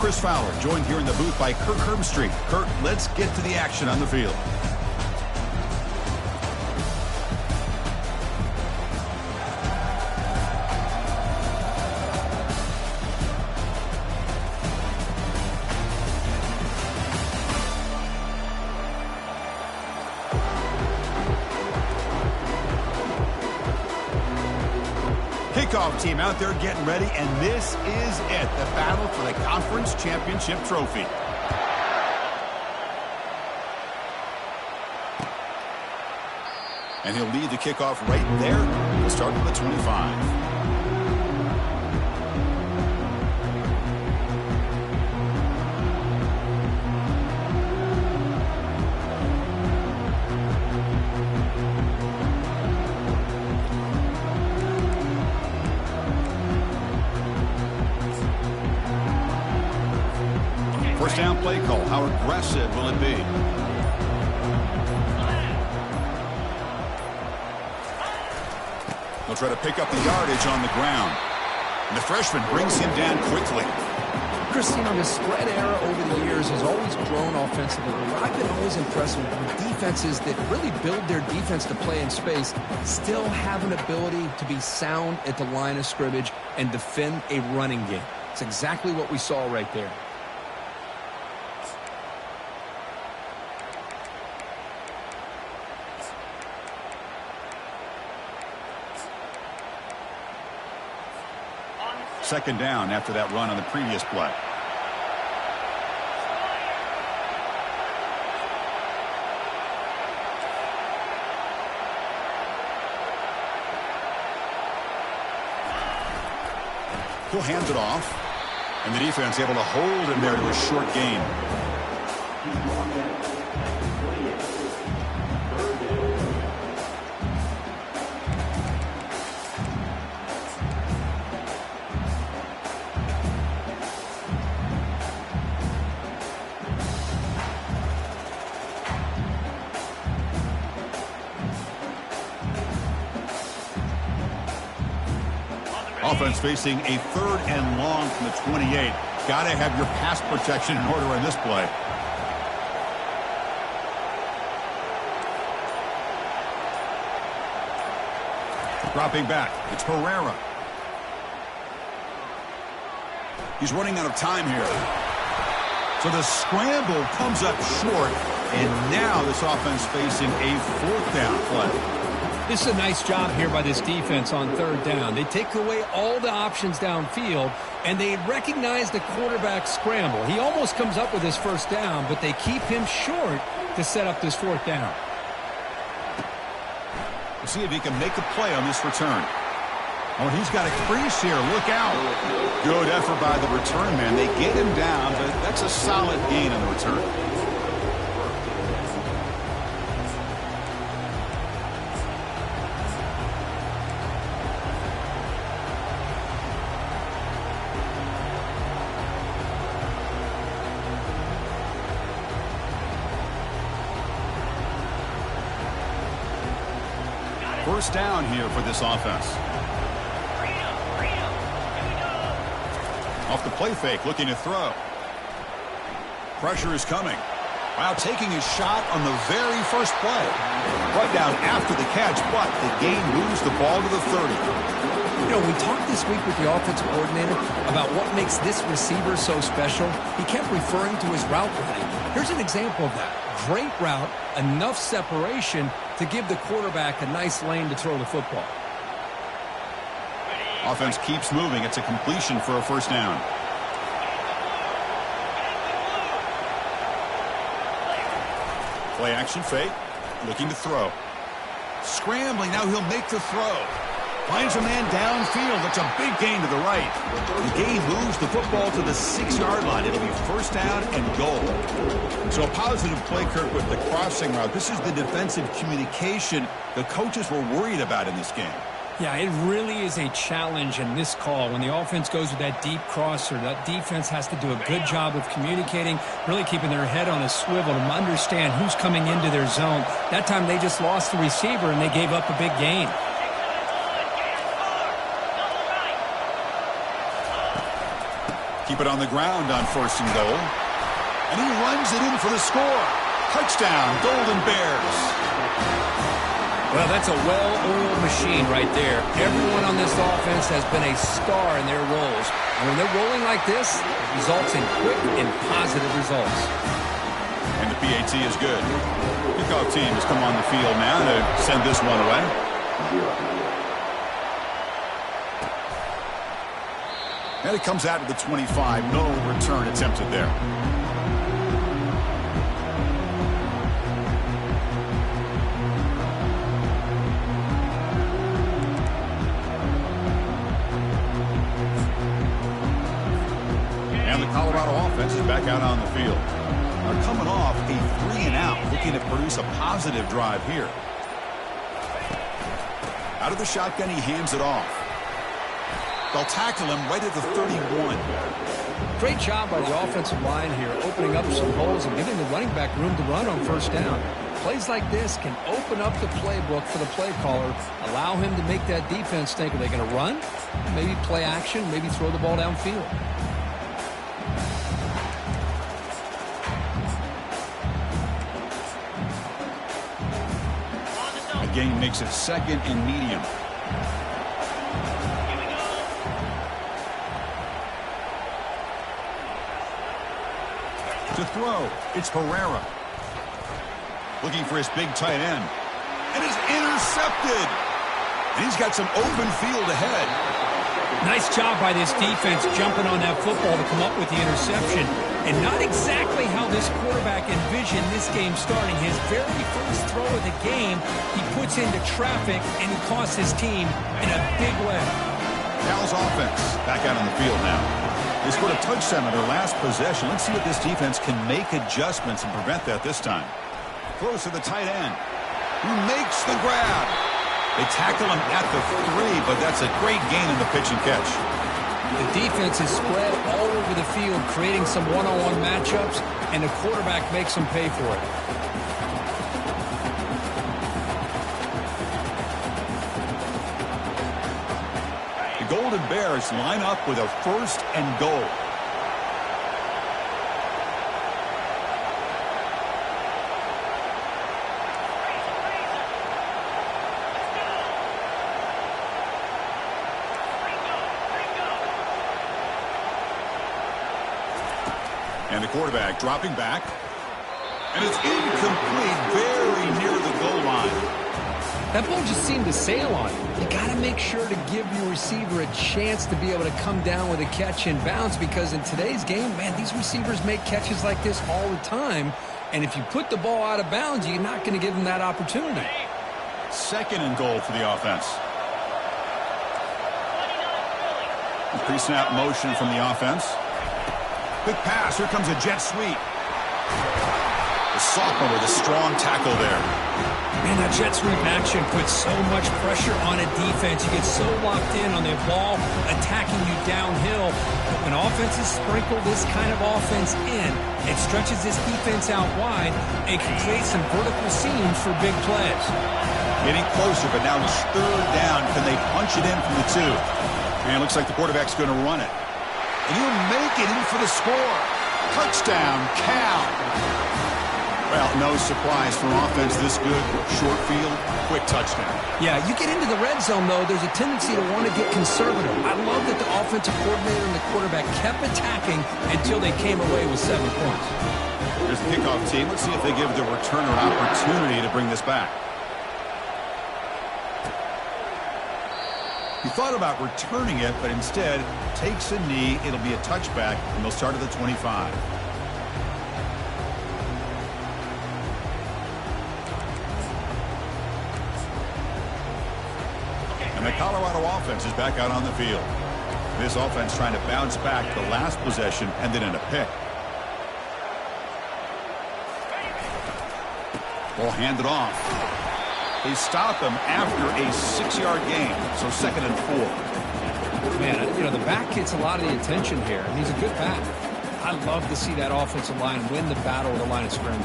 Chris Fowler, joined here in the booth by Kirk Herbstreit. Kirk, let's get to the action on the field. Kickoff team out there getting ready, and this is it, the battle for the conference championship trophy. And he'll lead the kickoff right there. We'll start with the 25. First down play call. How aggressive will it be? He'll try to pick up the yardage on the ground. And the freshman brings him down quickly. Christine, the spread era over the years has always grown offensively. But I've been always impressed with defenses that really build their defense to play in space, still have an ability to be sound at the line of scrimmage and defend a running game. It's exactly what we saw right there. Second down after that run on the previous play. He'll hand it off, and the defense able to hold him there to a short gain. Offense facing a third and long from the 28. Got to have your pass protection in order in this play. Dropping back, it's Herrera. He's running out of time here. So the scramble comes up short, and now this offense facing a fourth down play. This is a nice job here by this defense on third down. They take away all the options downfield, and they recognize the quarterback scramble. He almost comes up with his first down, but they keep him short to set up this fourth down. We'll see if he can make a play on this return. Oh, he's got a crease here. Look out. Good effort by the return man. They get him down, but that's a solid gain on the return. First down here for this offense. Off the play fake, looking to throw. Pressure is coming. Wow, taking his shot on the very first play. Brought down after the catch, but the game moves the ball to the 30. You know, we talked this week with the offensive coordinator about what makes this receiver so special. He kept referring to his route running. Here's an example of that. Great route, enough separation to give the quarterback a nice lane to throw the football. Offense keeps moving. It's a completion for a first down. Play action fake. Looking to throw. Scrambling. Now he'll make the throw. Finds a man downfield. That's a big gain to the right. The gain moves the football to the 6-yard line. It'll be first down and goal. So a positive play, Kirk, with the crossing route. This is the defensive communication the coaches were worried about in this game. Yeah, it really is a challenge in this call. When the offense goes with that deep crosser, that defense has to do a good job of communicating, really keeping their head on a swivel to understand who's coming into their zone. That time they just lost the receiver and they gave up a big gain. Keep it on the ground on 1st and goal. And he runs it in for the score. Touchdown, Golden Bears. Well, that's a well-oiled machine right there. Everyone on this offense has been a star in their roles. And when they're rolling like this, it results in quick and positive results. And the PAT is good. Kickoff team has come on the field now to send this one away. And it comes out to the 25. No return attempted there. And the Colorado offense is back out on the field. They're coming off a 3-and-out, looking to produce a positive drive here. Out of the shotgun, he hands it off. They'll tackle him right at the 31. Great job by the offensive line here, opening up some holes and giving the running back room to run on 1st down. Plays like this can open up the playbook for the play caller, allow him to make that defense think, are they going to run? Maybe play action, maybe throw the ball downfield. The game makes it 2nd and medium. To throw, it's Herrera. Looking for his big tight end. And is intercepted. And he's got some open field ahead. Nice job by this defense jumping on that football to come up with the interception. And not exactly how this quarterback envisioned this game starting. His very first throw of the game, he puts into traffic, and he costs his team in a big way. Cal's offense back out on the field now. They scored a touchdown on their last possession. Let's see if this defense can make adjustments and prevent that this time. Close to the tight end, who makes the grab. They tackle him at the 3, but that's a great gain in the pitch and catch. The defense is spread all over the field, creating some one-on-one matchups, and the quarterback makes them pay for it. The Golden Bears line up with a 1st and goal. And the quarterback dropping back. And it's incomplete, very near the goal line. That ball just seemed to sail on it. You got to make sure to give your receiver a chance to be able to come down with a catch and bounce, because in today's game, man, these receivers make catches like this all the time. And if you put the ball out of bounds, you're not going to give them that opportunity. 2nd and goal for the offense. Pre-snap motion from the offense. Quick pass. Here comes a jet sweep. The sophomore with a strong tackle there. Man, that jet sweep action puts so much pressure on a defense. You get so locked in on the ball attacking you downhill. When offenses sprinkle this kind of offense in, it stretches this defense out wide and can create some vertical seams for big plays. Getting closer, but now it's 3rd down. Can they punch it in from the 2? And it looks like the quarterback's going to run it. And he'll make it in for the score. Touchdown, Cal. Well, no surprise for offense this good. Short field, quick touchdown. Yeah, you get into the red zone, though, there's a tendency to want to get conservative. I love that the offensive coordinator and the quarterback kept attacking until they came away with 7 points. There's the kickoff team. Let's see if they give the returner an opportunity to bring this back. He thought about returning it, but instead takes a knee. It'll be a touchback, and they'll start at the 25. And the Colorado offense is back out on the field. This offense trying to bounce back the last possession and then in a pick. Ball handed off. They stop him after a 6-yard gain, so 2nd and 4. Man, you know, the back gets a lot of the attention here, and he's a good back. I love to see that offensive line win the battle with the line of scrimmage.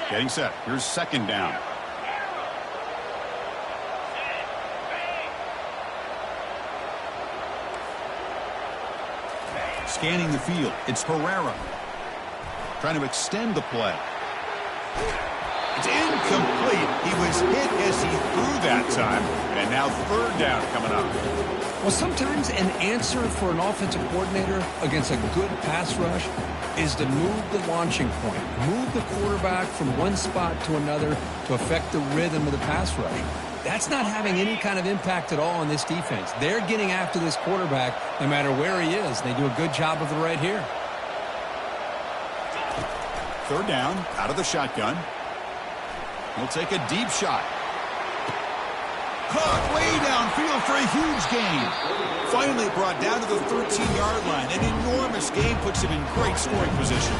Getting set. Here's 2nd down. Scanning the field, it's Herrera. Trying to extend the play. It's incomplete. He was hit as he threw that time. And now third down coming up. Well, sometimes an answer for an offensive coordinator against a good pass rush is to move the launching point. Move the quarterback from one spot to another to affect the rhythm of the pass rush. That's not having any kind of impact at all on this defense. They're getting after this quarterback no matter where he is. They do a good job of it right here. Third down, out of the shotgun. He'll take a deep shot. Caught way downfield for a huge gain. Finally brought down to the 13-yard line. An enormous gain puts him in great scoring position.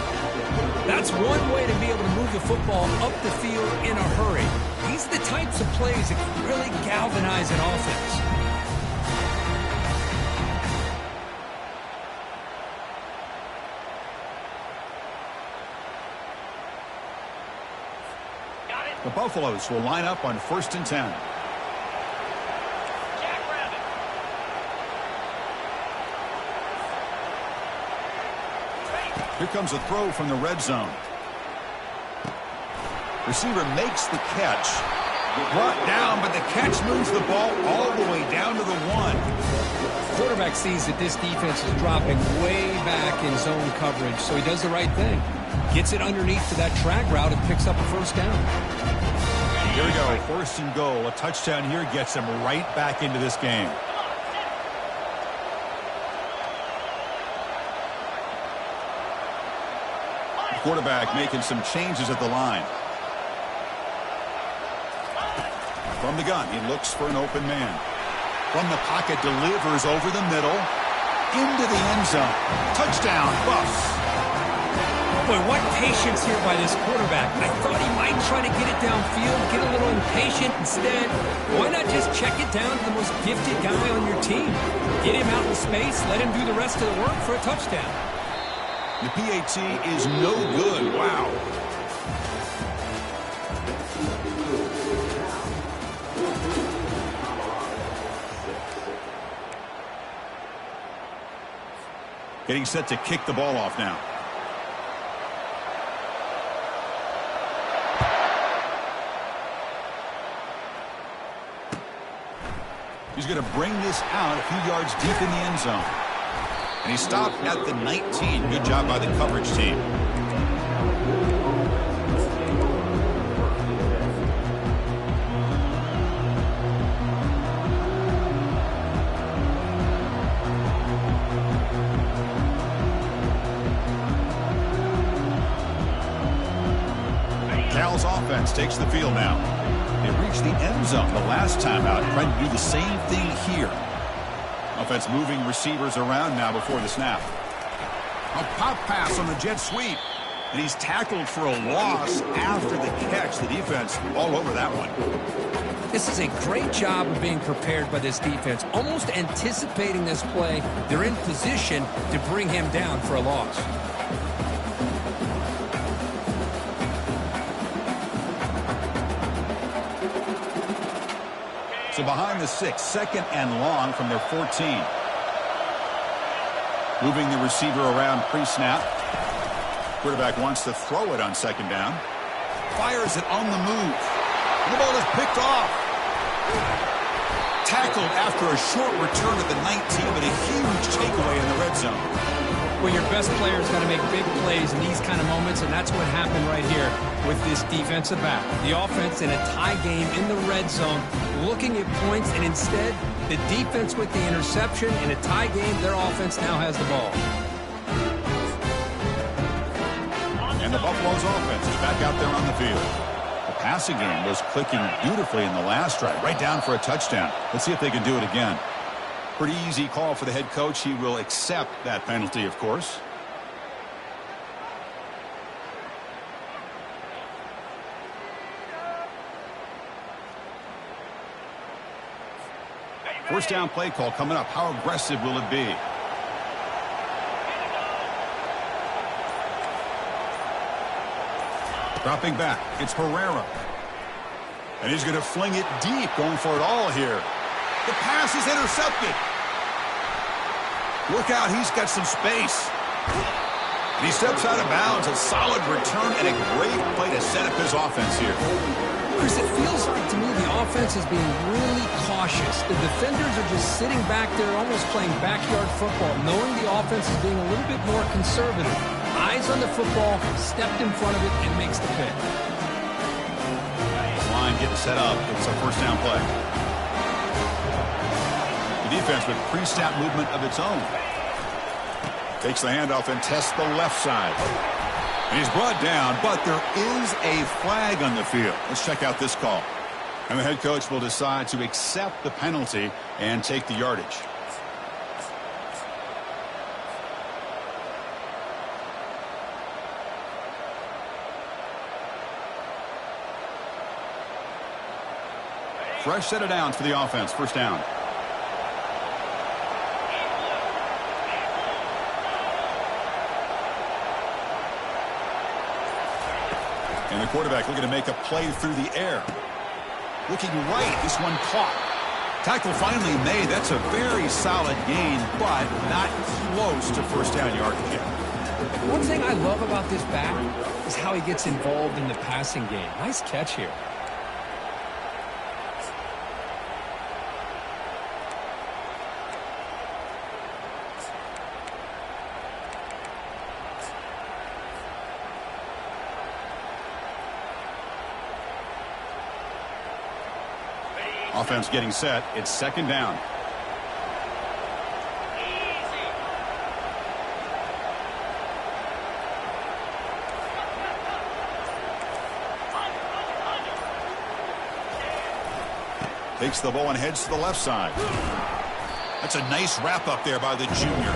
That's one way to be able to move the football up the field in a hurry. These are the types of plays that can really galvanize an offense. The Buffaloes will line up on 1st and 10. Here comes a throw from the red zone. Receiver makes the catch. Brought down, but the catch moves the ball all the way down to the 1. Quarterback sees that this defense is dropping way back in zone coverage, so he does the right thing. Gets it underneath to that drag route and picks up a first down. Here we go, 1st and goal. A touchdown here gets him right back into this game. Quarterback making some changes at the line. From the gun, he looks for an open man. From the pocket, delivers over the middle. Into the end zone. Touchdown, Buffs. Boy, what patience here by this quarterback. I thought he might try to get it downfield, get a little impatient. Instead, why not just check it down to the most gifted guy on your team? Get him out in space, let him do the rest of the work for a touchdown. The PAT is no good. Wow. Getting set to kick the ball off now. He's going to bring this out a few yards deep in the end zone. And he stopped at the 19. Good job by the coverage team. Cal's offense takes the field now. They reached the end zone the last time out, trying to do the same thing here. Offense moving receivers around now before the snap. A pop pass on the jet sweep. And he's tackled for a loss after the catch. The defense all over that one. This is a great job of being prepared by this defense. Almost anticipating this play, they're in position to bring him down for a loss. So behind the 6, 2nd and long from their 14. Moving the receiver around pre-snap. Quarterback wants to throw it on 2nd down. Fires it on the move. The ball is picked off. Tackled after a short return at the 19, but a huge takeaway in the red zone. Well, your best player's got to make big plays in these kind of moments, and that's what happened right here with this defensive back. The offense in a tie game in the red zone, looking at points, and instead, the defense with the interception. In a tie game, their offense now has the ball. And the Buffalo's offense is back out there on the field. The passing game was clicking beautifully in the last drive, right down for a touchdown. Let's see if they can do it again. Pretty easy call for the head coach. He will accept that penalty, of course. First down play call coming up. How aggressive will it be? Dropping back. It's Herrera. And he's going to fling it deep, going for it all here. The pass is intercepted. Look out, he's got some space. And he steps out of bounds. A solid return and a great play to set up his offense here. Chris, it feels like to me the offense is being really cautious. The defenders are just sitting back there almost playing backyard football, knowing the offense is being a little bit more conservative. Eyes on the football, stepped in front of it, and makes the pick. Line getting set up. It's a first down play. The defense with pre-snap movement of its own. Takes the handoff and tests the left side. And he's brought down, but there is a flag on the field. Let's check out this call. And the head coach will decide to accept the penalty and take the yardage. Fresh set of downs for the offense. First down. And the quarterback looking to make a play through the air. Looking right. This one caught. Tackle finally made. That's a very solid gain, but not close to first down yardage yet. One thing I love about this back is how he gets involved in the passing game. Nice catch here. Offense getting set. It's second down. Takes the ball and heads to the left side. That's a nice wrap up there by the junior.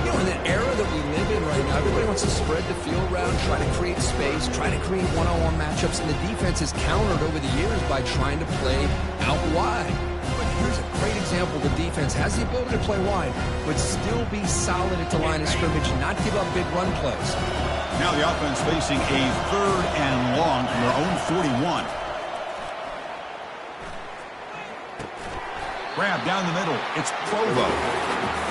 You know, in the era that we live in right now, everybody wants to spread the field around, try to create space, try to create one-on-one matchups, and the defense has countered over the years by trying to play out wide. But here's a great example. The defense has the ability to play wide, but still be solid at the line of scrimmage, not give up big run plays. Now the offense facing a third and long from their own 41. Grab down the middle. It's Provo.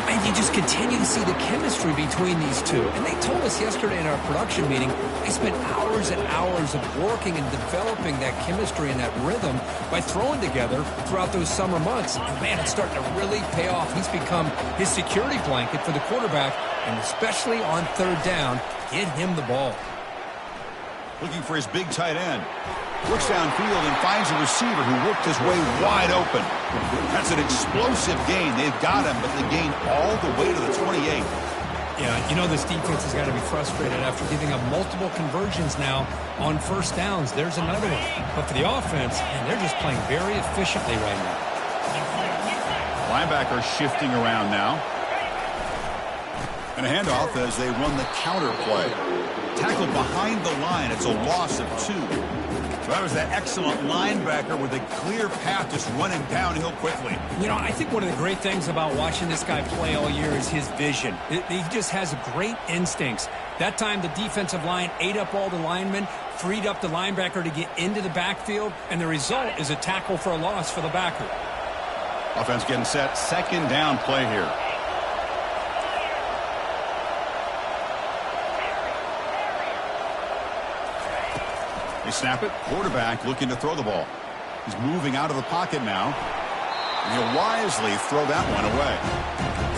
And you just continue to see the chemistry between these two. And they told us yesterday in our production meeting, they spent hours and hours of working and developing that chemistry and that rhythm by throwing together throughout those summer months. And man, it's starting to really pay off. He's become his security blanket for the quarterback, and especially on third down, get him the ball. Looking for his big tight end. Looks downfield and finds a receiver who worked his way wide open. That's an explosive gain. They've got him, but they gain all the way to the 28. Yeah, you know this defense has got to be frustrated after giving up multiple conversions now on first downs. There's another one. But for the offense, and they're just playing very efficiently right now. Linebacker shifting around now. And a handoff as they run the counter play. Tackled behind the line. It's a loss of 2. So that was that excellent linebacker with a clear path just running downhill quickly. You know, I think one of the great things about watching this guy play all year is his vision. He just has great instincts. That time the defensive line ate up all the linemen, freed up the linebacker to get into the backfield, and the result is a tackle for a loss for the backer. Offense getting set. Second down play here. They snap it. Quarterback looking to throw the ball. He's moving out of the pocket now. And he'll wisely throw that one away.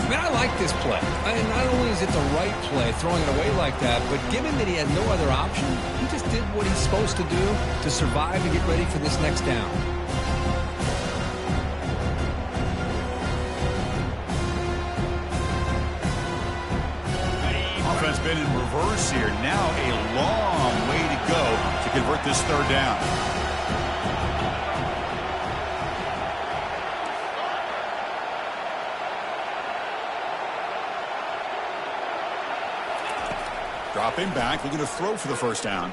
Man, I like this play. And not only is it the right play, throwing it away like that, but given that he had no other option, he just did what he's supposed to do to survive and get ready for this next down. Offense been in reverse here. Now a long way to go to convert this third down. Dropping back, looking to throw for the first down.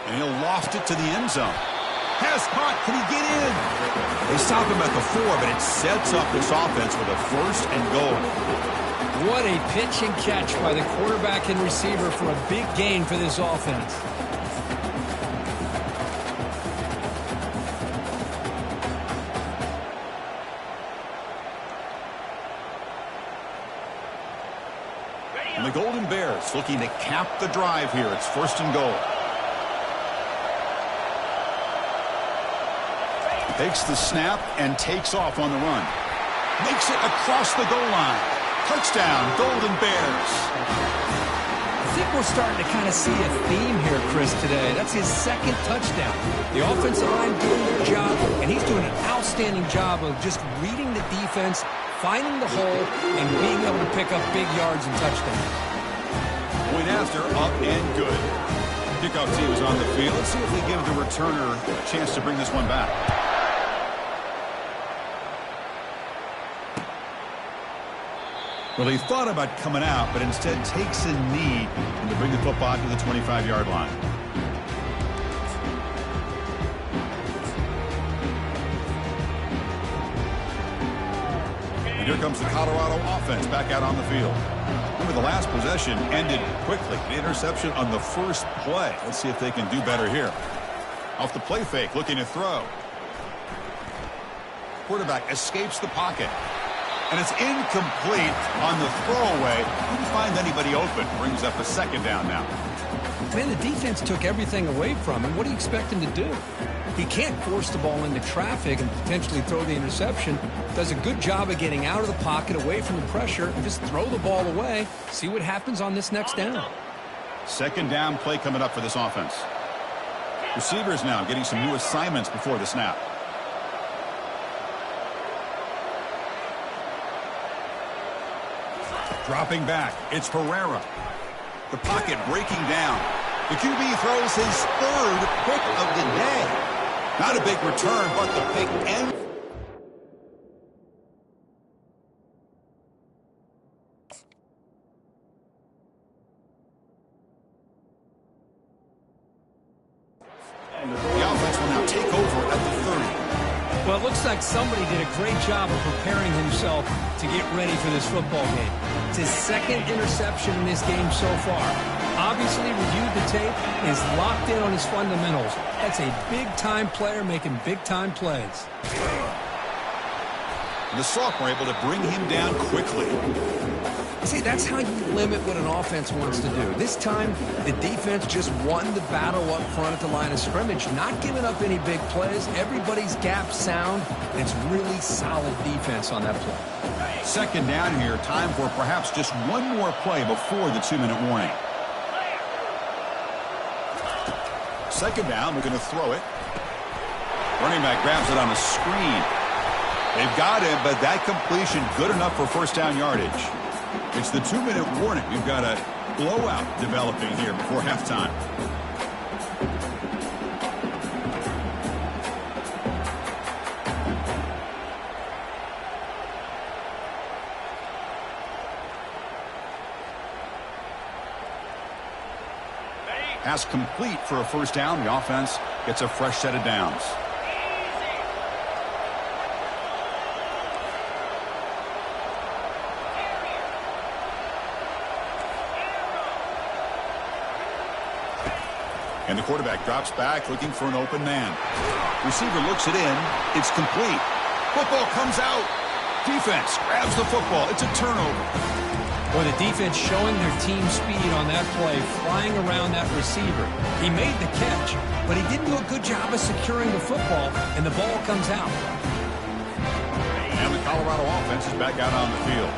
And he'll loft it to the end zone. Has caught. Can he get in? They stop him at the 4, but it sets up this offense with a first and goal. What a pitch and catch by the quarterback and receiver for a big gain for this offense. And the Golden Bears looking to cap the drive here. It's 1st and goal. Takes the snap and takes off on the run. Makes it across the goal line. Touchdown, Golden Bears. I think we're starting to kind of see a theme here, Chris, today. That's his 2nd touchdown. The offensive line doing their job, and he's doing an outstanding job of just reading the defense, finding the hole, and being able to pick up big yards and touchdowns. Point after, up and good. Kickoff team is on the field. Let's see if they give the returner a chance to bring this one back. Well, he thought about coming out, but instead takes a knee and to bring the football to the 25-yard line. And here comes the Colorado offense back out on the field. Remember, the last possession ended quickly. The interception on the first play. Let's see if they can do better here. Off the play fake, looking to throw. Quarterback escapes the pocket. And it's incomplete on the throwaway. Didn't find anybody open. Brings up a 2nd down now. Man, the defense took everything away from him. What do you expect him to do? He can't force the ball into traffic and potentially throw the interception. Does a good job of getting out of the pocket, away from the pressure, and just throw the ball away. See what happens on this next down. 2nd down play coming up for this offense. Receivers now getting some new assignments before the snap. Dropping back, it's Pereira. The pocket breaking down. The QB throws his 3rd pick of the day. Not a big return, but the pick ends. The offense will now take over at the 30. Well, it looks like somebody did a great job of preparing himself to get ready for this football game. It's his 2nd interception in this game so far. Obviously reviewed the tape, is locked in on his fundamentals. That's a big-time player making big-time plays. And the sophomore able to bring him down quickly. See, that's how you limit what an offense wants to do. This time, the defense just won the battle up front at the line of scrimmage, not giving up any big plays. Everybody's gap sound, and it's really solid defense on that play. 2nd down here, time for perhaps just one more play before the 2-minute warning. 2nd down, we're going to throw it. Running back grabs it on a screen. They've got him, but that completion good enough for 1st down yardage. It's the 2-minute warning. We've got a blowout developing here before halftime. Pass complete for a 1st down. The offense gets a fresh set of downs. And the quarterback drops back looking for an open man. Receiver looks it in. It's complete. Football comes out. Defense grabs the football. It's a turnover. Boy, the defense showing their team speed on that play, flying around that receiver. He made the catch, but he didn't do a good job of securing the football, and the ball comes out. And the Colorado offense is back out on the field.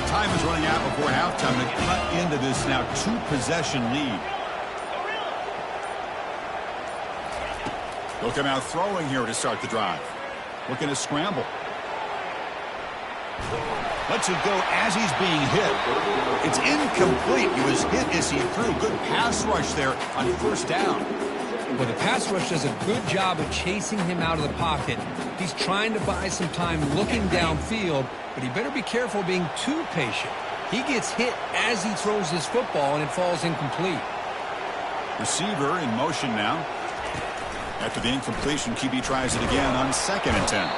Time is running out before halftime to cut into this now 2-possession lead. They'll come out throwing here to start the drive. Looking to scramble. Lets it go as he's being hit. It's incomplete. He was hit as he threw. Good pass rush there on 1st down. Well, the pass rush does a good job of chasing him out of the pocket. He's trying to buy some time looking downfield, but he better be careful being too patient. He gets hit as he throws his football, and it falls incomplete. Receiver in motion now. After the incompletion, QB tries it again on 2nd and 10.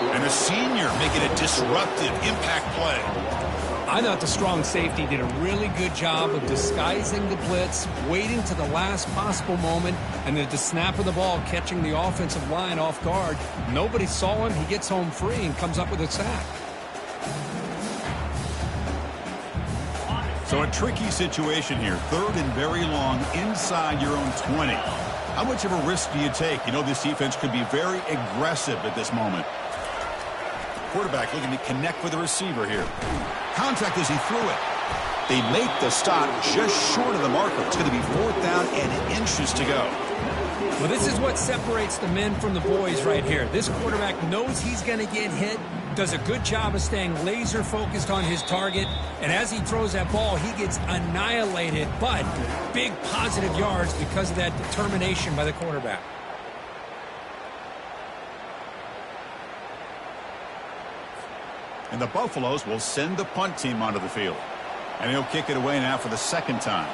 And a senior making a disruptive impact play. I thought the strong safety did a really good job of disguising the blitz, waiting to the last possible moment, and then at the snap of the ball, catching the offensive line off guard. Nobody saw him. He gets home free and comes up with a sack. So a tricky situation here. 3rd and very long inside your own 20. How much of a risk do you take? You know this defense could be very aggressive at this moment. Quarterback looking to connect with the receiver here. Contact as he threw it. They make the stop just short of the marker. It's going to be 4th down and inches to go. Well, this is what separates the men from the boys right here. This quarterback knows he's going to get hit, does a good job of staying laser focused on his target, and as he throws that ball, he gets annihilated, but big positive yards because of that determination by the quarterback. And the Buffaloes will send the punt team onto the field. And he'll kick it away now for the 2nd time.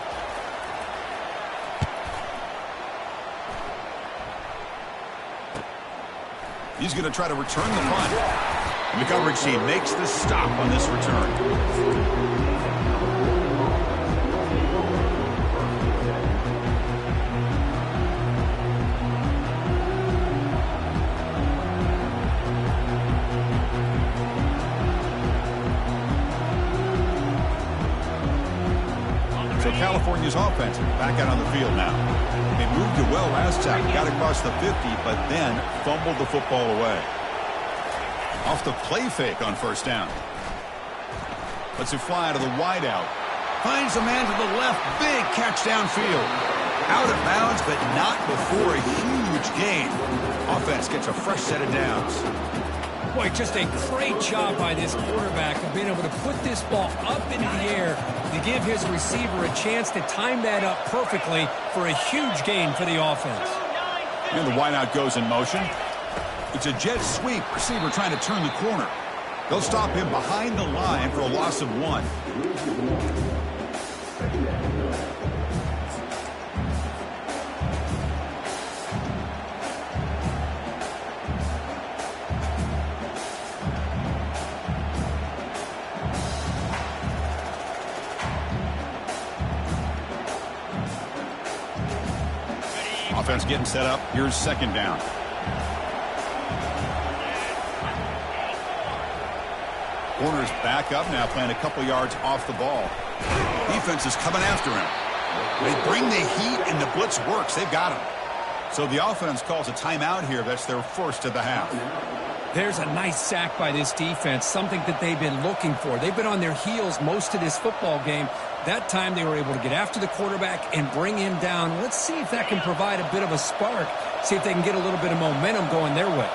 He's going to try to return the punt. And the coverage team makes the stop on this return. So California's offense back out on the field now. They moved it well last time, got across the 50, but then fumbled the football away. Off the play fake on 1st down. Lets it fly to the wideout. Finds a man to the left. Big catch downfield. Out of bounds, but not before a huge gain. Offense gets a fresh set of downs. Boy, just a great job by this quarterback of being able to put this ball up into the air to give his receiver a chance to time that up perfectly for a huge gain for the offense. And the wideout goes in motion. It's a jet sweep. Receiver trying to turn the corner. They'll stop him behind the line for a loss of 1. Offense getting set up. Here's 2nd down. Corner's back up now, playing a couple yards off the ball. Defense is coming after him. They bring the heat, and the blitz works. They've got him. So the offense calls a timeout here. That's their 1st of the half. There's a nice sack by this defense, something that they've been looking for. They've been on their heels most of this football game. That time they were able to get after the quarterback and bring him down. Let's see if that can provide a bit of a spark. See if they can get a little bit of momentum going their way.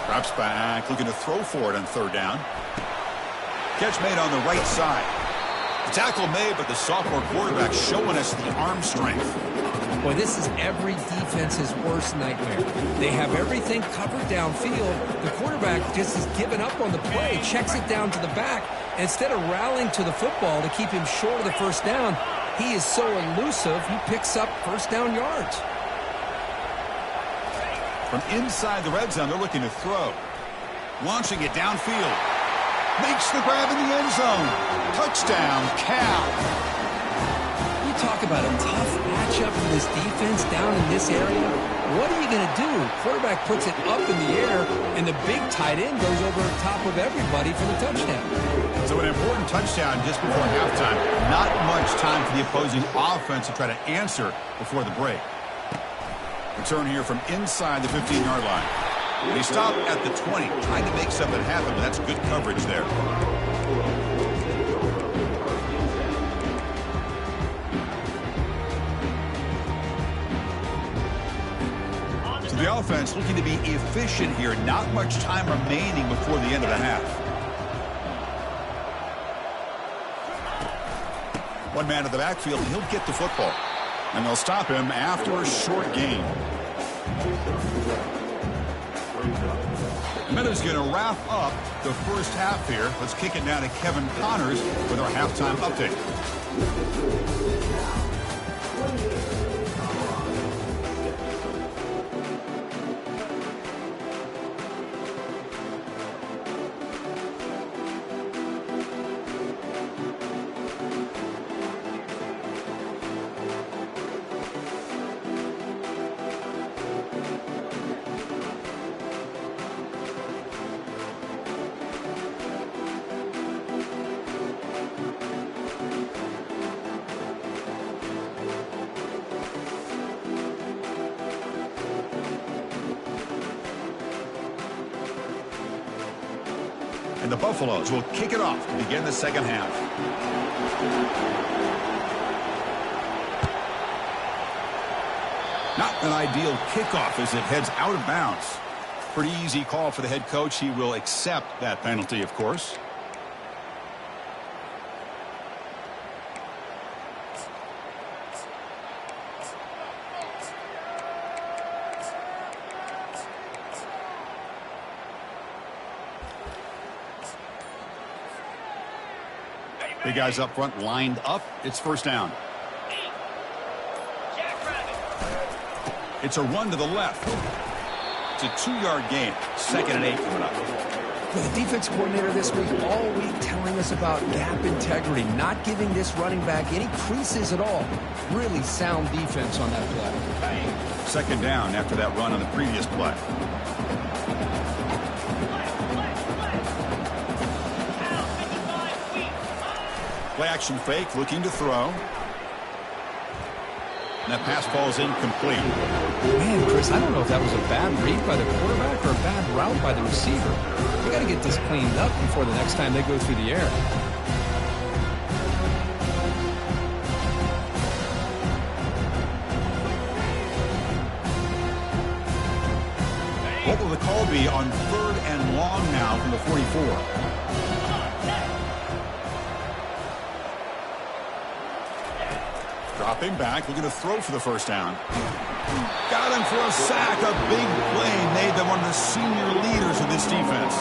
Drops back, looking to throw for it on 3rd down. Catch made on the right side. The tackle made, but the sophomore quarterback showing us the arm strength. Boy, this is every defense's worst nightmare. They have everything covered downfield. The quarterback just has given up on the play, checks it down to the back. And instead of rallying to the football to keep him short of the 1st down, he is so elusive, he picks up 1st down yards. From inside the red zone, they're looking to throw. Launching it downfield. Makes the grab in the end zone. Touchdown, Cal. You talk about a tough matchup for this defense down in this area. What are you going to do? Quarterback puts it up in the air, and the big tight end goes over top of everybody for the touchdown. So an important touchdown just before halftime. Not much time for the opposing offense to try to answer before the break. Return here from inside the 15-yard line. They stop at the 20, trying to make something happen, but that's good coverage there. So the offense looking to be efficient here. Not much time remaining before the end of the half. One man in the backfield, and he'll get the football. And they'll stop him after a short gain. Meadows going to wrap up the 1st half here. Let's kick it down to Kevin Connors with our halftime update. And the Buffaloes will kick it off to begin the second half. Not an ideal kickoff as it heads out of bounds. Pretty easy call for the head coach. He will accept that penalty, of course. The guys up front lined up. It's first down. It's a run to the left. It's a 2-yard gain. 2nd and 8 coming up. The defense coordinator this week all week telling us about gap integrity, not giving this running back any creases at all. Really sound defense on that play. 2nd down after that run on the previous play. Play action fake, looking to throw. And that pass falls incomplete. Man, Chris, I don't know if that was a bad read by the quarterback or a bad route by the receiver. They got to get this cleaned up before the next time they go through the air. What will the call be on 3rd and long now from the 44? Dropping back, looking to throw for the first down. Got him for a sack. A big play made them one of the senior leaders of this defense.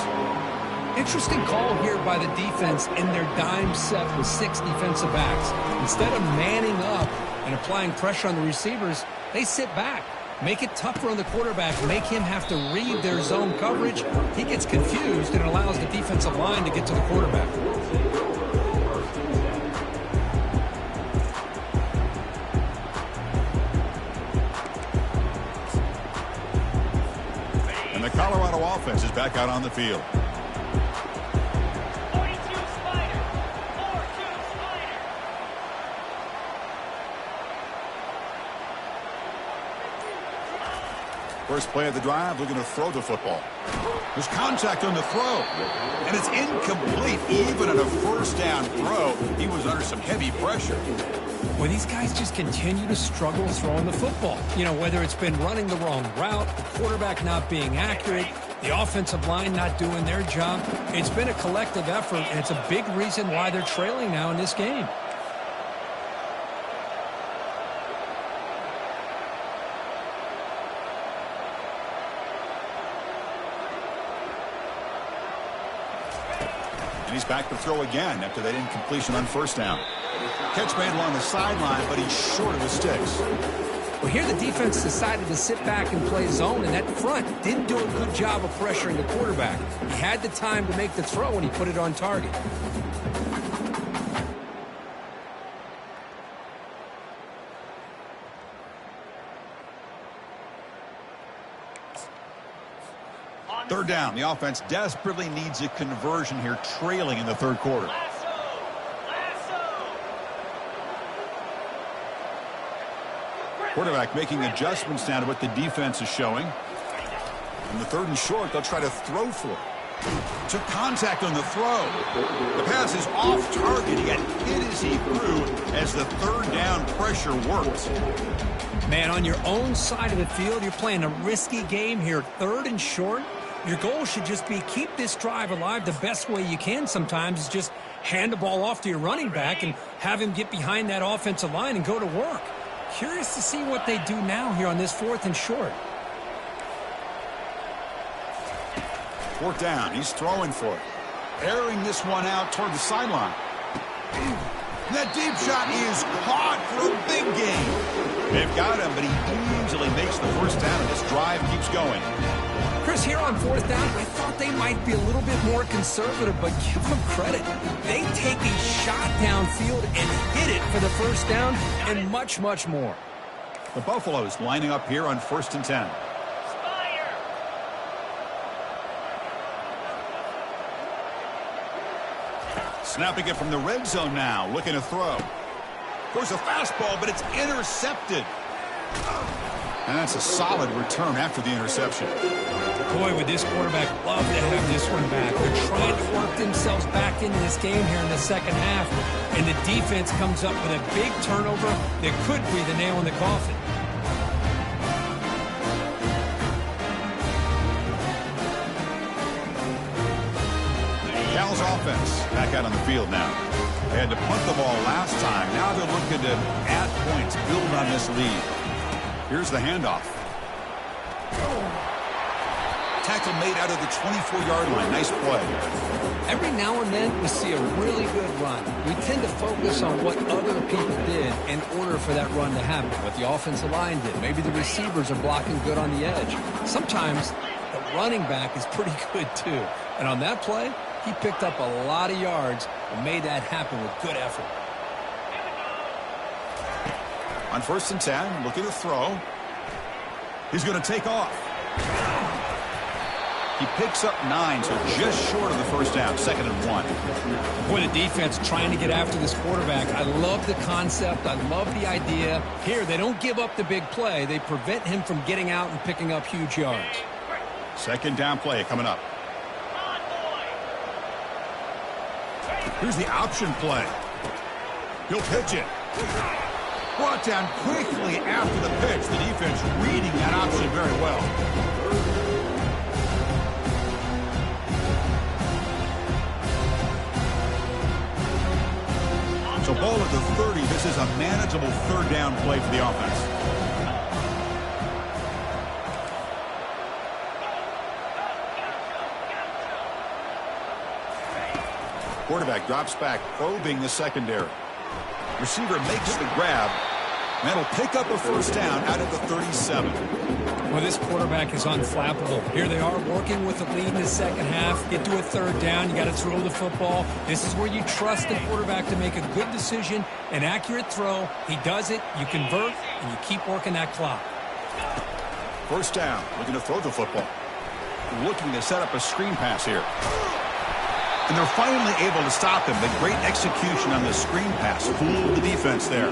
Interesting call here by the defense in their dime set with 6 defensive backs. Instead of manning up and applying pressure on the receivers, they sit back. Make it tougher on the quarterback. Make him have to read their zone coverage. He gets confused and allows the defensive line to get to the quarterback. The Colorado offense is back out on the field. 42 Spider. 4-2 Spider. First play of the drive, looking to throw the football. There's contact on the throw, and it's incomplete. Even on a first down throw, he was under some heavy pressure. Well, these guys just continue to struggle throwing the football. You know, whether it's been running the wrong route, the quarterback not being accurate, the offensive line not doing their job. It's been a collective effort, and it's a big reason why they're trailing now in this game. And he's back to throw again after that incompletion on first down. Catch made along the sideline, but he's short of the sticks. Well, here the defense decided to sit back and play zone, and that front didn't do a good job of pressuring the quarterback. He had the time to make the throw, and he put it on target. Third down. The offense desperately needs a conversion here, trailing in the third quarter. Quarterback making adjustments now to what the defense is showing. On the 3rd and short, they'll try to throw for it. Took contact on the throw. The pass is off target. He got hit as he threw as the 3rd down pressure worked. Man, on your own side of the field, you're playing a risky game here. 3rd and short. Your goal should just be keep this drive alive the best way you can sometimes is just hand the ball off to your running back and have him get behind that offensive line and go to work. Curious to see what they do now here on this 4th and short. 4th down. He's throwing for it. Airing this one out toward the sideline. That deep shot is caught for a big gain. They've got him, but he easily makes the first down, and this drive keeps going. Chris, here on 4th down, I thought they might be a little bit more conservative, but give them credit. They take a shot downfield and hit it for the first down and much, much more. The Buffaloes lining up here on 1st and 10. Snapping it from the red zone now, looking to throw. Goes a fastball, but it's intercepted. And that's a solid return after the interception. Boy, would this quarterback love to have this one back. They're trying to work themselves back into this game here in the second half. And the defense comes up with a big turnover that could be the nail in the coffin. Cal's offense back out on the field now. They had to punt the ball last time. Now they're looking to add points, build on this lead. Here's the handoff. Tackle made out of the 24-yard line. Nice play. Every now and then we see a really good run. We tend to focus on what other people did in order for that run to happen. What the offensive line did. Maybe the receivers are blocking good on the edge. Sometimes the running back is pretty good too. And on that play, he picked up a lot of yards and made that happen with good effort. On 1st and 10, looking to throw. He's going to take off. He picks up 9, so just short of the first down, 2nd and 1. Boy, the defense trying to get after this quarterback. I love the concept. I love the idea. Here, they don't give up the big play. They prevent him from getting out and picking up huge yards. 2nd down play coming up. Here's the option play. He'll pitch it. Brought down quickly after the pitch. The defense reading that option very well. So ball at the 30. This is a manageable 3rd down play for the offense. Quarterback drops back, probing the secondary. Receiver makes the grab. And that'll pick up a 1st down out of the 37. Well, this quarterback is unflappable. Here they are working with the lead in the second half. Get to a 3rd down. You got to throw the football. This is where you trust the quarterback to make a good decision, an accurate throw. He does it. You convert, and you keep working that clock. 1st down. Looking to throw the football. Looking to set up a screen pass here. And they're finally able to stop him. The great execution on the screen pass. Fooled the defense there.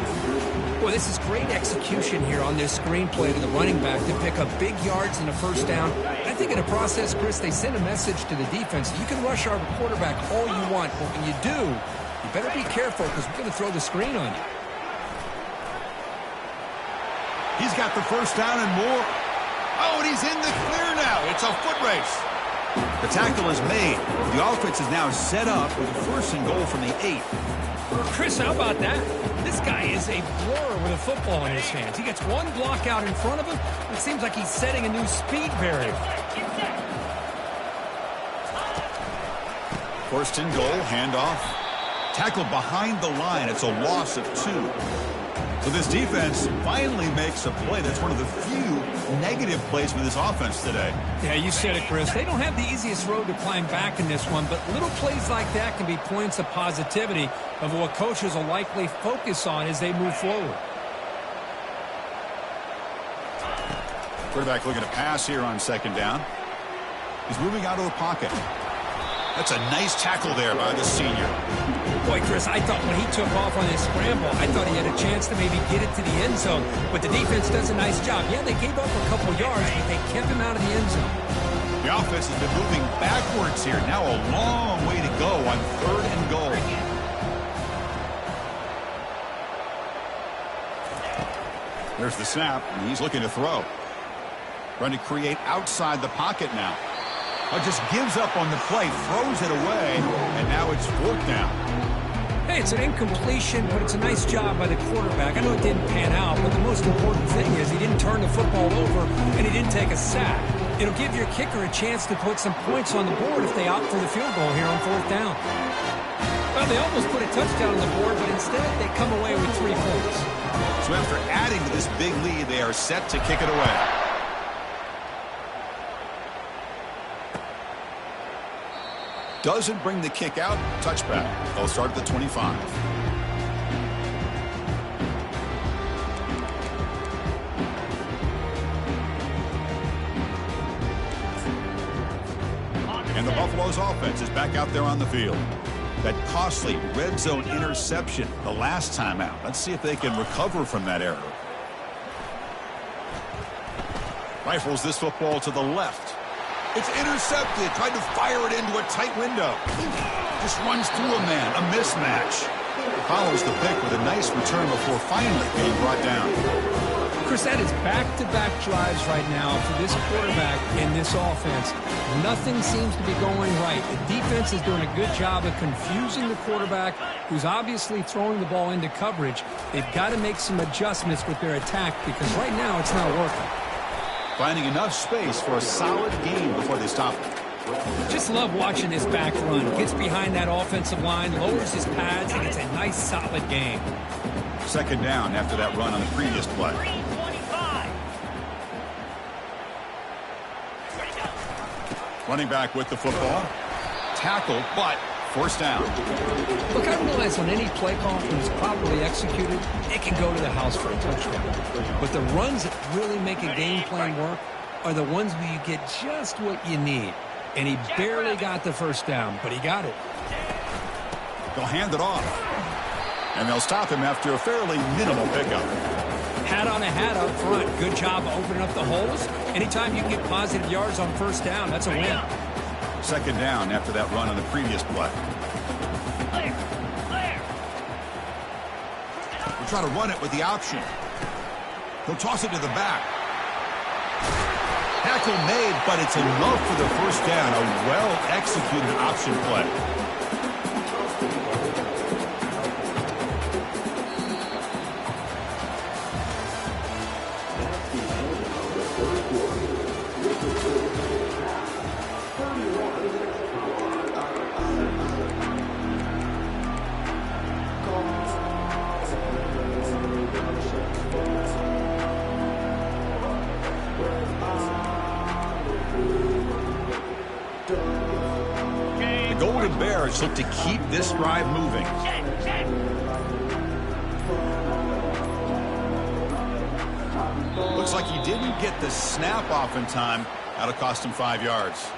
Boy, this is great execution here on this screen play to the running back to pick up big yards in a 1st down. I think in the process, Chris, they send a message to the defense. You can rush our quarterback all you want, but when you do, you better be careful because we're going to throw the screen on you. He's got the 1st down and more. Oh, and he's in the clear now. It's a foot race. The tackle is made. The offense is now set up with a 1st and goal from the 8. Chris, how about that? This guy is a blur with a football in his hands. He gets one block out in front of him. It seems like he's setting a new speed barrier. 1st and goal, handoff. Tackle behind the line. It's a loss of 2. So this defense finally makes a play. That's one of the few negative plays for this offense today. Yeah, you said it, Chris. They don't have the easiest road to climb back in this one, but little plays like that can be points of positivity of what coaches will likely focus on as they move forward. Quarterback looking to pass here on 2nd down. He's moving out of the pocket. That's a nice tackle there by the senior. Boy, Chris, I thought when he took off on his scramble, I thought he had a chance to maybe get it to the end zone. But the defense does a nice job. Yeah, they gave up a couple yards, but they kept him out of the end zone. The offense has been moving backwards here. Now a long way to go on 3rd and goal. There's the snap, and he's looking to throw. Trying to create outside the pocket now. Just gives up on the play, throws it away, and now it's 4th down. Hey, it's an incompletion, but it's a nice job by the quarterback. I know it didn't pan out, but the most important thing is he didn't turn the football over, and he didn't take a sack. It'll give your kicker a chance to put some points on the board if they opt for the field goal here on 4th down. Well, they almost put a touchdown on the board, but instead they come away with 3 points. So after adding to this big lead, they are set to kick it away. Doesn't bring the kick out. Touchback. They'll start at the 25. And the Buffalo's offense is back out there on the field. That costly red zone interception the last time out. Let's see if they can recover from that error. Rifles this football to the left. It's intercepted. Tried to fire it into a tight window. Just runs through a man. A mismatch. Follows the pick with a nice return before finally being brought down. Chris, that is back-to-back drives right now for this quarterback and this offense. Nothing seems to be going right. The defense is doing a good job of confusing the quarterback, who's obviously throwing the ball into coverage. They've got to make some adjustments with their attack because right now it's not working. Finding enough space for a solid game before they stop it. Just love watching this back run. Gets behind that offensive line, lowers his pads, and it's a nice, solid game. Second down after that run on the previous play. 3:25. Running back with the football. Tackle, but first down. Look, I realize on any play call when it's properly executed, it can go to the house for a touchdown. But the runs that really make a game plan work are the ones where you get just what you need. And he barely got the first down, but he got it. They'll hand it off. And they'll stop him after a fairly minimal pickup. Hat on a hat up front. Good job opening up the holes. Anytime you can get positive yards on first down, that's a win. Second down after that run on the previous play. We'll try to run it with the option. He'll toss it to the back. Tackle made, but it's enough for the first down. A well-executed option play. Bears look to keep this drive moving. Looks like he didn't get the snap off in time. That'll cost him 5 yards.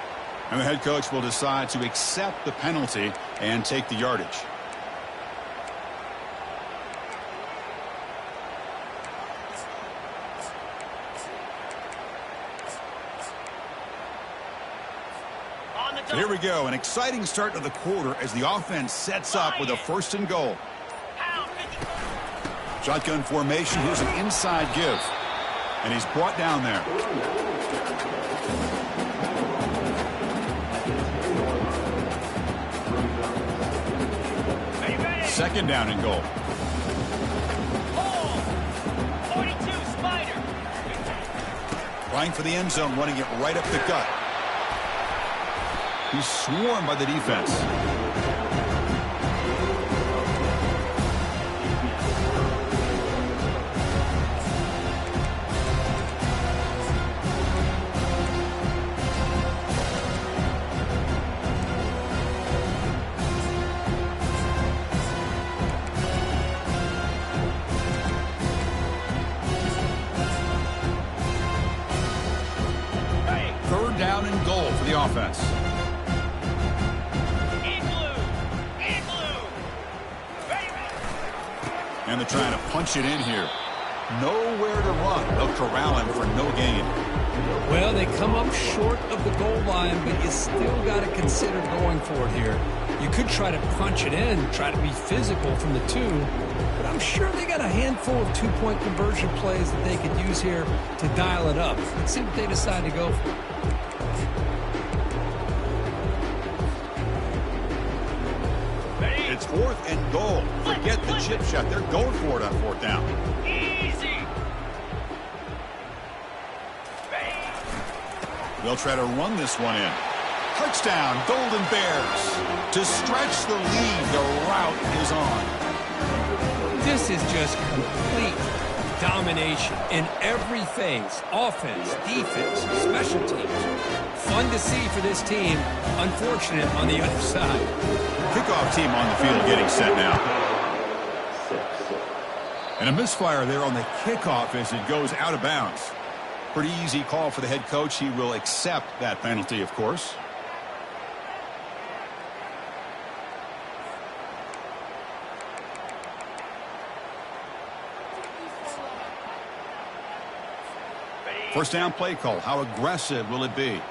And the head coach will decide to accept the penalty and take the yardage. So here we go, an exciting start to the quarter as the offense sets up with a 1st and goal. Shotgun formation, here's an inside give. And he's brought down there. Second down and goal. 42, Spider. Trying for the end zone, running it right up the gut. He's swarmed by the defense. Third down and goal for the offense. And they're trying to punch it in here. Nowhere to run. They'll corral him for no gain. Well, they come up short of the goal line, but you still got to consider going for it here. You could try to punch it in, try to be physical from the 2, but I'm sure they got a handful of 2-point conversion plays that they could use here to dial it up. Let's see what they decide to go for. It's 4th and goal. Forget the chip shot. They're going for it on 4th down. Easy. They'll try to run this one in. Touchdown, Golden Bears. To stretch the lead, the route is on. This is just complete domination in every phase. Offense, defense, special teams. Fun to see for this team. Unfortunate on the other side. Kickoff team on the field getting set now. And a misfire there on the kickoff as it goes out of bounds. Pretty easy call for the head coach. He will accept that penalty, of course. First down play call. How aggressive will it be?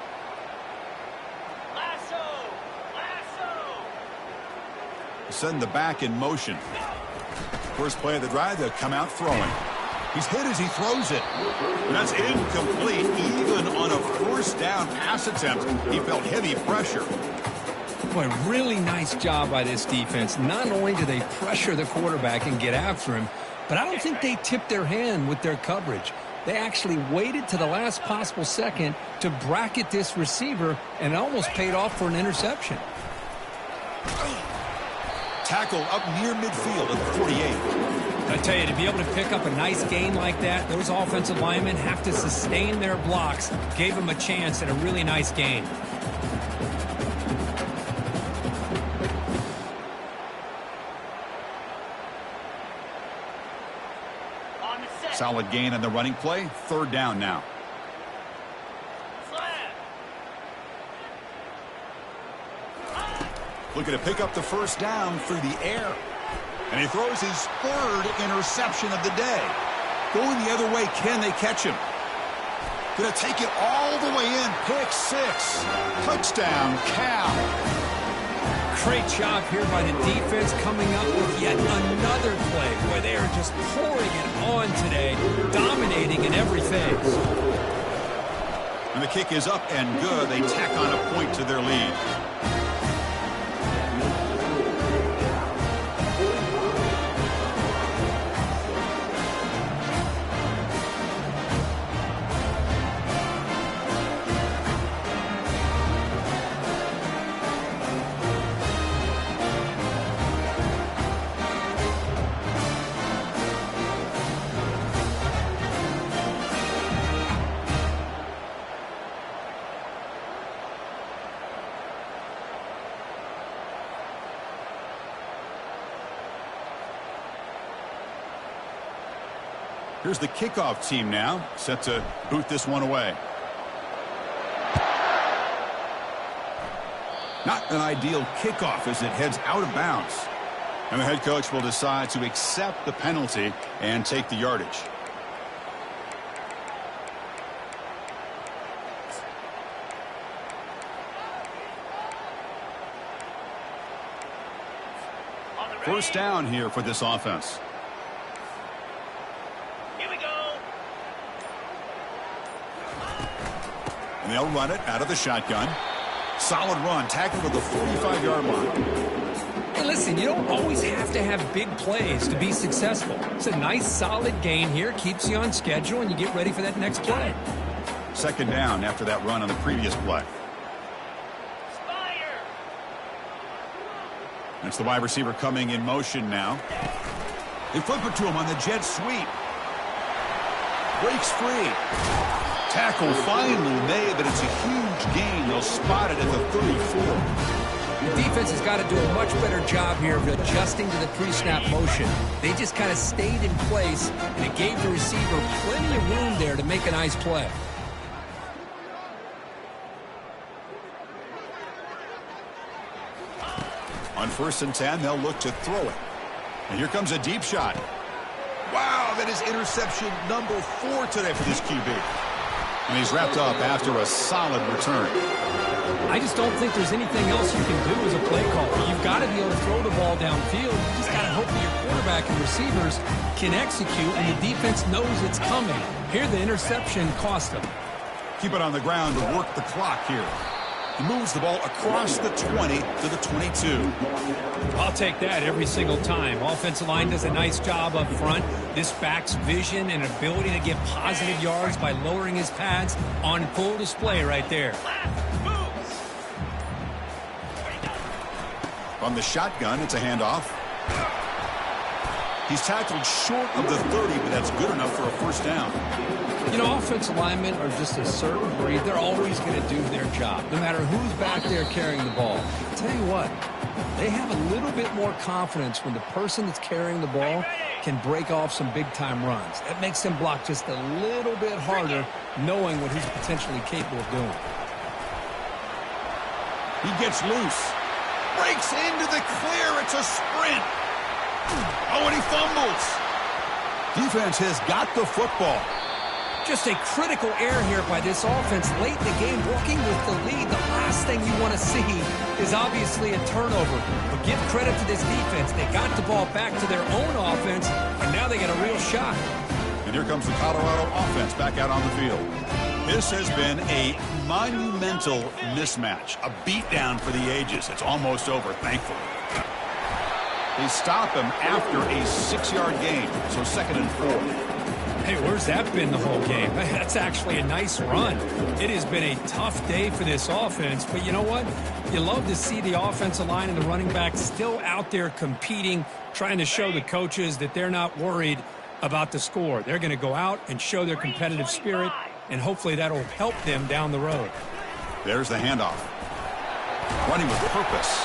Lasso. Lasso. Send the back in motion. First play of the drive, they'll come out throwing. He's hit as he throws it. And that's incomplete. Even on a first down pass attempt, he felt heavy pressure. Boy, really nice job by this defense. Not only do they pressure the quarterback and get after him, but I don't think they tipped their hand with their coverage. They actually waited to the last possible second to bracket this receiver, and it almost paid off for an interception. Tackle up near midfield at the 48. I tell you, to be able to pick up a nice gain like that, those offensive linemen have to sustain their blocks. Gave them a chance at a really nice gain. On the set. Solid gain on the running play. Third down now. Slam. Looking to pick up the first down through the air. And he throws his third interception of the day. Going the other way, can they catch him? Going to take it all the way in. Pick six. Touchdown, Cal. Great job here by the defense coming up with yet another play where they are just pouring it on today, dominating in every phase. And the kick is up and good. They tack on a point to their lead. Here's the kickoff team now, set to boot this one away. Not an ideal kickoff as it heads out of bounds. And the head coach will decide to accept the penalty and take the yardage. First down here for this offense. And they'll run it out of the shotgun. Solid run, tackled at the 45-yard line. Hey, listen, you don't always have to have big plays to be successful. It's a nice, solid gain here. Keeps you on schedule, and you get ready for that next play. Second down after that run on the previous play. Spire. That's the wide receiver coming in motion now. They flip it to him on the jet sweep. Breaks free. Tackle finally made, but it's a huge gain. They'll spot it at the 34. The defense has got to do a much better job here of adjusting to the pre-snap motion. They just kind of stayed in place, and it gave the receiver plenty of room there to make a nice play. On 1st and 10, they'll look to throw it. And here comes a deep shot. Wow, that is interception number 4 today for this QB. And he's wrapped up after a solid return. I just don't think there's anything else you can do as a play caller. You've got to be able to throw the ball downfield. You just got to hope that your quarterback and receivers can execute, and the defense knows it's coming. Here, the interception cost them. Keep it on the ground to work the clock here. He moves the ball across the 20 to the 22. I'll take that every single time. Offensive line does a nice job up front. This back's vision and ability to get positive yards by lowering his pads on full display right there. From the shotgun, it's a handoff. He's tackled short of the 30, but that's good enough for a first down. You know, offensive linemen are just a certain breed. They're always going to do their job, no matter who's back there carrying the ball. I'll tell you what, they have a little bit more confidence when the person that's carrying the ball can break off some big-time runs. That makes them block just a little bit harder, knowing what he's potentially capable of doing. He gets loose. Breaks into the clear. It's a sprint. Oh, and he fumbles. Defense has got the football. Just a critical error here by this offense late in the game, walking with the lead. The last thing you want to see is obviously a turnover. But give credit to this defense. They got the ball back to their own offense, and now they got a real shot. And here comes the Colorado offense back out on the field. This has been a monumental mismatch, a beatdown for the ages. It's almost over, thankfully. They stop him after a 6-yard gain, so 2nd and 4. Hey, where's that been the whole game? That's actually a nice run. It has been a tough day for this offense, but you know what? You love to see the offensive line and the running back still out there competing, trying to show the coaches that they're not worried about the score. They're going to go out and show their competitive spirit, and hopefully that'll help them down the road. There's the handoff. Running with purpose.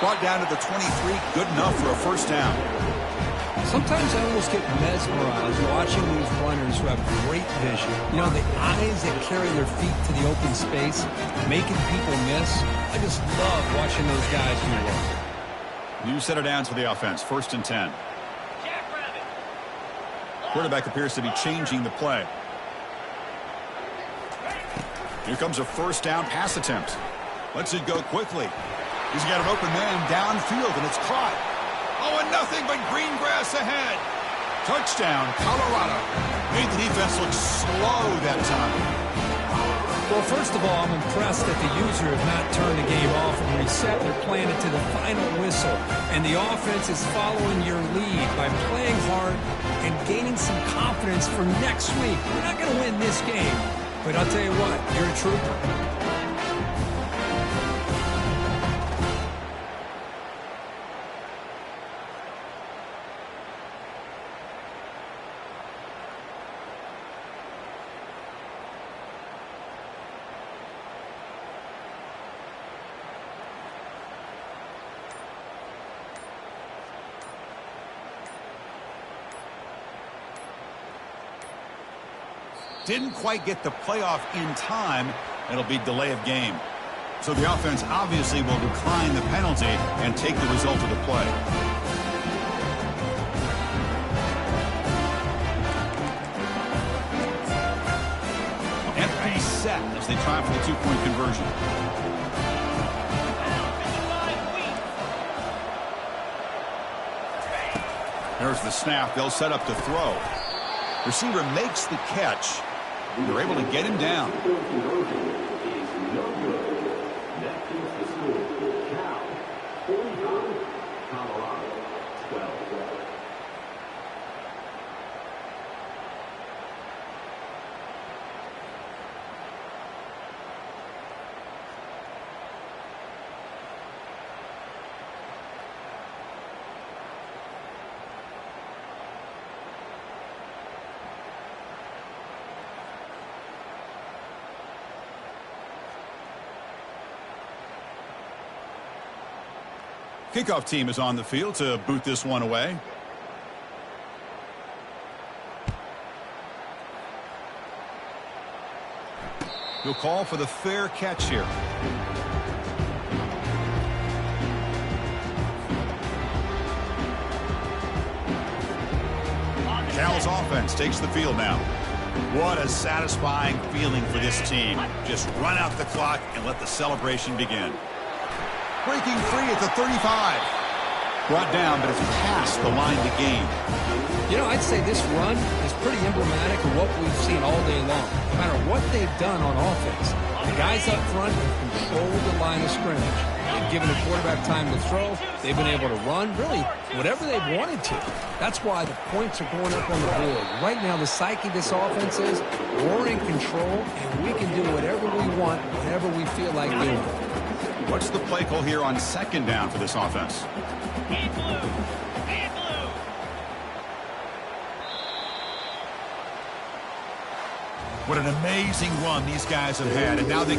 Brought down to the 23, good enough for a first down. Sometimes I almost get mesmerized watching these runners who have great vision. You know, the eyes that carry their feet to the open space, making people miss. I just love watching those guys do work. New set of downs for the offense, 1st and 10. Quarterback appears to be changing the play. Here comes a first down pass attempt. Lets it go quickly. He's got an open man downfield, and it's caught. Oh, and nothing but green grass ahead. Touchdown, Colorado. Made the defense look slow that time. Well, first of all, I'm impressed that the user have not turned the game off and reset. They're playing it to the final whistle. And the offense is following your lead by playing hard and gaining some confidence for next week. We're not going to win this game, but I'll tell you what, you're a trooper. Didn't quite get the playoff in time. It'll be delay of game. So the offense obviously will decline the penalty and take the result of the play. Empty set as they try for the 2-point conversion. There's the snap. They'll set up to throw. Receiver makes the catch. They're able to get him down. Kickoff team is on the field to boot this one away. He'll call for the fair catch here. Cal's offense takes the field now. What a satisfying feeling for this team. Just run out the clock and let the celebration begin. Breaking free at the 35. Brought down, but it's past the line to gain. You know, I'd say this run is pretty emblematic of what we've seen all day long. No matter what they've done on offense, the guys up front have controlled the line of scrimmage. They've given the quarterback time to throw. They've been able to run, really, whatever they've wanted to. That's why the points are going up on the board. Right now, the psyche of this offense is we're in control, and we can do whatever we want, whenever we feel like doing it. What's the play call here on 2nd down for this offense? What an amazing run these guys have had, and now they